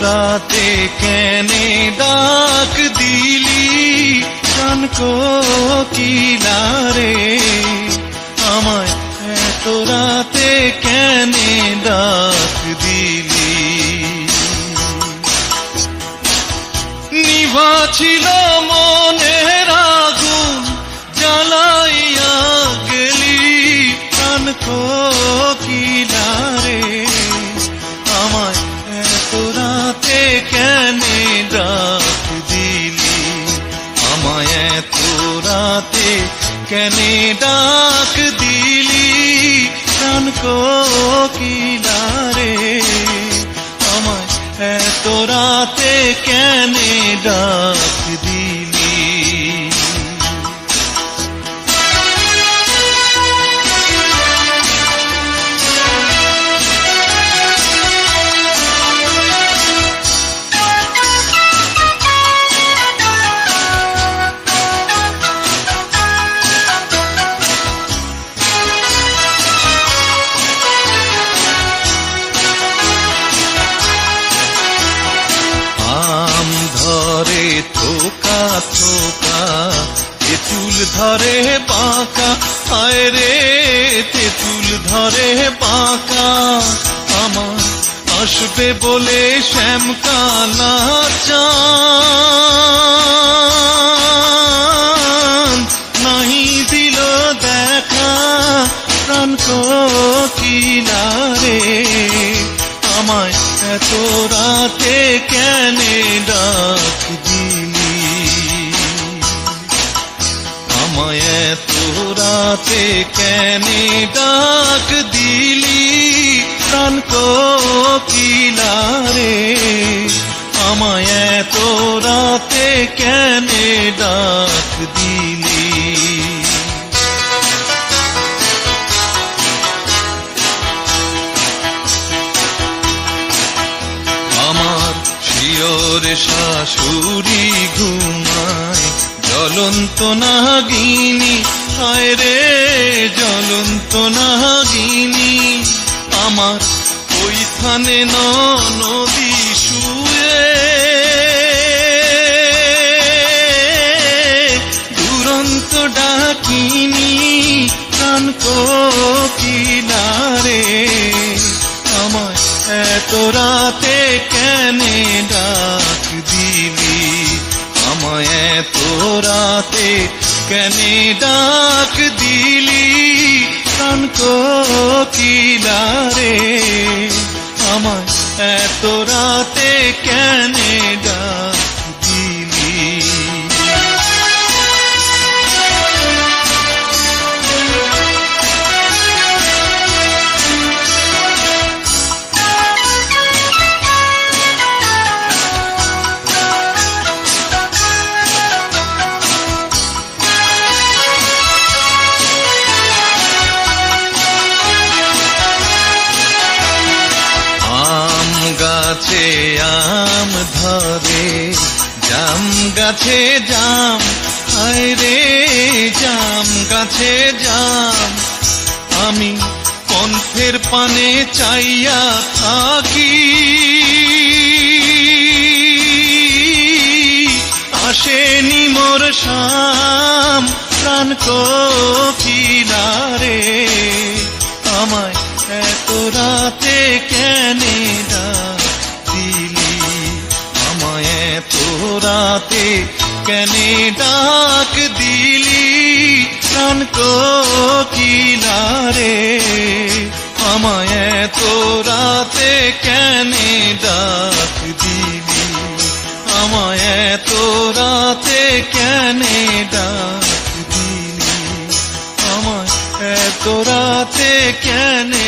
রাতে কেনে ডাক দিলি প্রাণ কোকিলা রে, আমায় এত রাতে কেনে ডাক দিলি। নিভা ছিল মনের আগুন জ্বালাইয়া গেলি প্রাণ কোকিলা রে, আমায় এত রাতে কেনে ডাক দিলি, আমায় এত রাতে কেনে ডাক দিলি প্রাণ কোকিলা রে, আমায় এত রাতে কেনে ডাক দিলি। ধরে থোকা থোকা তেঁতুল ধরে বাঁকা, হায় রে তেঁতুল ধরে বাঁকা, আমার আসবে বলে শ্যামকালা চাঁদ নাহি দিল দেখা প্রাণ কোকিলা রে, আমায় এত রাতে কেনে ডাক দিলি, আমায় এত রাতে কেনে ডাক দিলি প্রাণ কোকিলা রে, আমায় এত রাতে কেনে ডাক দিলি। আমার শিয়রে শাশুড়ি ঘুমায় জ্বলন্ত নাগিনী, হায় রে জ্বলন্ত নাগিনী, আমার ওইখানে নদী শুয়ে দুরন্ত ডাকিনী প্রাণ কোকিলা রে, আমায় এত রাতে কেনে ডাক দিলি, আমায় এত রাতে কেনে ডাক দিলি প্রাণ কোকিলা রে, আমায় এত রাতে কেনে ডাক দিলি। গাছে আম ধরে জাম গাছে জাম, হায় রে জাম গাছে জাম, আমি পন্থের পানে চাইয়া থাকি, আসেনি মোর শাম প্রাণ কোকিলা রে, আমায় এত রাতে কেনে ডাক দিলি, আমায় এত রাতে কেনে ডাক দিলি প্রাণ কোকিলা রে, আমায় এত রাতে কেনে ডাক দিলি, আমায় এত রাতে কেনে ডাক দিলি, আমায় এত রাতে কেনে